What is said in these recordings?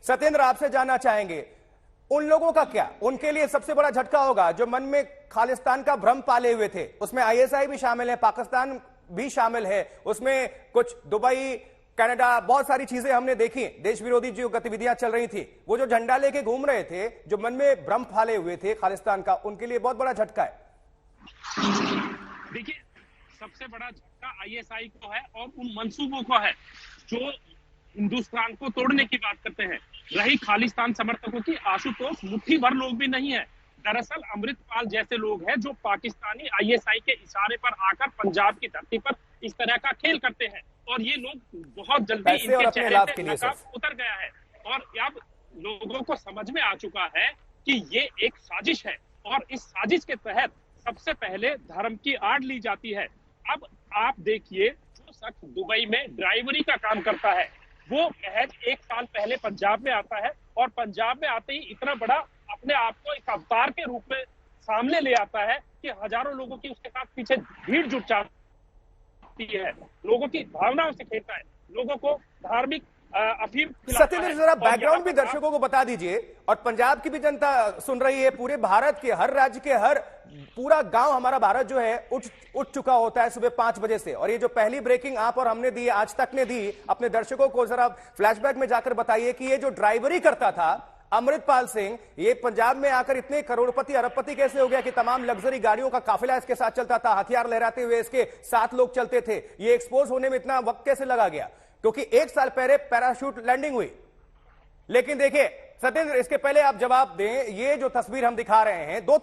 सत्येंद्र, आपसे जानना चाहेंगे उन लोगों का क्या, उनके लिए सबसे बड़ा झटका होगा जो मन में खालिस्तान का भ्रम पाले हुए थे। उसमें आईएसआई भी शामिल है, पाकिस्तान भी शामिल है, उसमें कुछ दुबई, कनाडा, बहुत सारी चीजें हमने देखी, देश विरोधी जो गतिविधियां चल रही थी, वो जो झंडा लेके घूम रहे थे, जो मन में भ्रम फाले हुए थे खालिस्तान का, उनके लिए बहुत बड़ा झटका है। देखिए, सबसे बड़ा झटका आईएसआई को है और उन मंसूबों को है जो हिंदुस्तान को तोड़ने की बात करते हैं। रही खालिस्तान समर्थकों की, आशुतोष मुट्ठी भर लोग भी नहीं है। दरअसल अमृतपाल जैसे लोग हैं जो पाकिस्तानी आईएसआई के इशारे पर आकर पंजाब की धरती पर इस तरह का खेल करते हैं और ये लोग बहुत जल्दी इनके चेहरे से नकाब उतर गया है और अब लोगों को समझ में आ चुका है कि ये एक साजिश है और इस साजिश के तहत सबसे पहले धर्म की आड़ ली जाती है। अब आप देखिए, जो शख्स दुबई में ड्राइवरी का काम करता है वो महज 1 साल पहले पंजाब में आता है और पंजाब में आते ही इतना बड़ा अपने आप को एक अवतार के रूप में सामने ले आता है कि हजारों लोगों की उसके साथ पीछे भीड़ जुट जाती है, लोगों की भावनाओं से खेलता है, लोगों को धार्मिक अफीम। सत्येंद्र, जरा बैकग्राउंड भी दर्शकों को बता दीजिए, और पंजाब की भी जनता सुन रही है, पूरे भारत के हर राज्य के हर पूरा गांव हमारा भारत जो है उठ चुका होता है सुबह 5 बजे से, और ये जो पहली ब्रेकिंग आप और हमने दी, आज तक ने दी, अपने दर्शकों को जरा फ्लैशबैक में जाकर बताइए कि ये जो ड्राइवरी करता था अमृतपाल सिंह, ये पंजाब में आकर इतने करोड़पति अरबपति कैसे हो गया कि तमाम लग्जरी गाड़ियों का काफिला इसके साथ चलता था, हथियार लहराते हुए इसके 7 लोग चलते थे, ये एक्सपोज होने में इतना वक्त कैसे लगा गया? क्योंकि 1 साल पहले पैराशूट लैंडिंग हुई। लेकिन देखिए सत्येंद्र, इसके पहले आप जवाब दें, ये जो तस्वीर हम दिखा रहे हैं, दो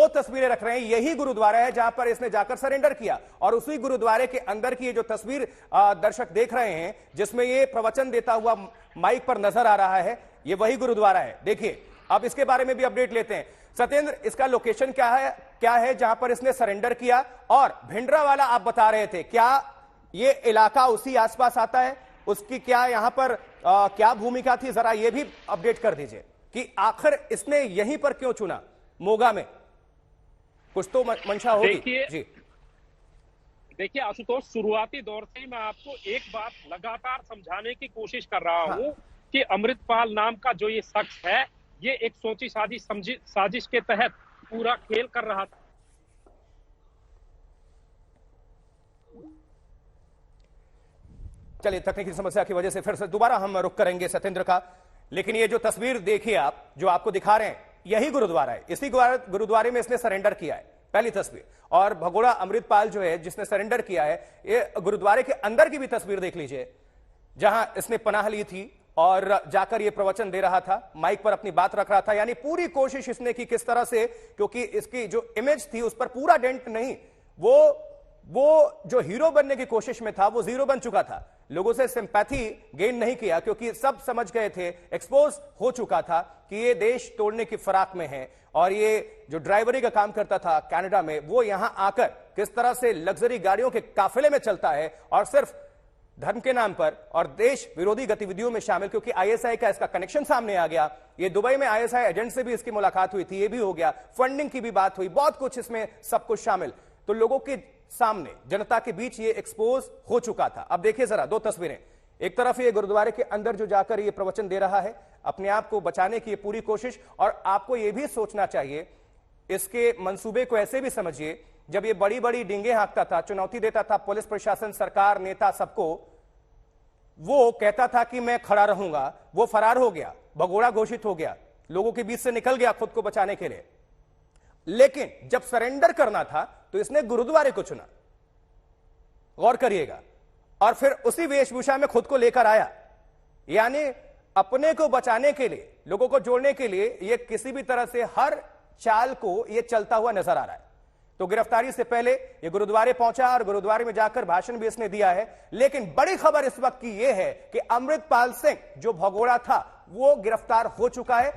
तस्वीरें रख रहे हैं, यही गुरुद्वारा है जहां पर इसने जाकर सरेंडर किया, और उसी गुरुद्वारे के अंदर की ये जो तस्वीर दर्शक देख रहे हैं जिसमें ये प्रवचन देता हुआ माइक पर नजर आ रहा है, ये वही गुरुद्वारा है। देखिए, अब इसके बारे में भी अपडेट लेते हैं। सत्येंद्र, इसका लोकेशन क्या है जहां पर इसने सरेंडर किया? और भिंडरावाला आप बता रहे थे, क्या ये इलाका उसी आसपास आता है? उसकी क्या यहां पर क्या भूमिका थी? जरा ये भी अपडेट कर दीजिए कि आखिर इसने यहीं पर क्यों चुना, मोगा में? कुछ तो मंशा होगी। जी देखिए आशुतोष, शुरुआती दौर से ही मैं आपको एक बात लगातार समझाने की कोशिश कर रहा हूं कि अमृतपाल नाम का जो ये शख्स है, ये एक सोची साजिश के तहत पूरा खेल कर रहा था। चलिए, तकनीकी समस्या की वजह से फिर से दोबारा हम रुक करेंगे सत्येंद्र का, लेकिन ये जो तस्वीर देखिए आप, जो आपको दिखा रहे हैं, यही गुरुद्वारा है। इसी गुरुद्वारे में इसने सरेंडर किया है, पहली तस्वीर। और भगोड़ा अमृतपाल जो है जिसने सरेंडर किया है, ये गुरुद्वारे के अंदर की भी तस्वीर देख लीजिए जहां इसने पनाह ली थी और जाकर ये प्रवचन दे रहा था, माइक पर अपनी बात रख रहा था। यानी पूरी कोशिश इसने की किस तरह से, क्योंकि इसकी जो इमेज थी उस पर पूरा डेंट नहीं, वो जो हीरो बनने की कोशिश में था वो जीरो बन चुका था। लोगों से सिंपैथी गेन नहीं किया क्योंकि सब समझ गए थे, एक्सपोज हो चुका था कि ये देश तोड़ने की फराक में है, और ये जो ड्राइवरी का काम करता था कनाडा में, वो यहां आकर किस तरह से लग्जरी गाड़ियों के काफिले में चलता है और सिर्फ धर्म के नाम पर और देश विरोधी गतिविधियों में शामिल, क्योंकि आईएसआई का इसका कनेक्शन सामने आ गया। ये दुबई में आईएसआई एजेंट से भी इसकी मुलाकात हुई थी, ये भी हो गया, फंडिंग की भी बात हुई, बहुत कुछ इसमें सब कुछ शामिल। तो लोगों के सामने, जनता के बीच ये एक्सपोज हो चुका था। अब देखिए जरा 2 तस्वीरें, एक तरफ ये गुरुद्वारे के अंदर जो जाकर ये प्रवचन दे रहा है, अपने आप को बचाने की ये पूरी कोशिश, और आपको ये भी सोचना चाहिए, इसके मंसूबे को ऐसे भी समझिए, जब ये बड़ी बड़ी डींगे हाँकता था, चुनौती देता था पुलिस प्रशासन, सरकार, नेता, सबको, वो कहता था कि मैं खड़ा रहूंगा, वो फरार हो गया, भगोड़ा घोषित हो गया, लोगों के बीच से निकल गया खुद को बचाने के लिए। लेकिन जब सरेंडर करना था तो इसने गुरुद्वारे को चुना, गौर करिएगा, और फिर उसी वेशभूषा में खुद को लेकर आया। यानी अपने को बचाने के लिए, लोगों को जोड़ने के लिए, यह किसी भी तरह से हर चाल को यह चलता हुआ नजर आ रहा है। तो गिरफ्तारी से पहले यह गुरुद्वारे पहुंचा और गुरुद्वारे में जाकर भाषण भी इसने दिया है। लेकिन बड़ी खबर इस वक्त की यह है कि अमृतपाल सिंह जो भगोड़ा था वो गिरफ्तार हो चुका है।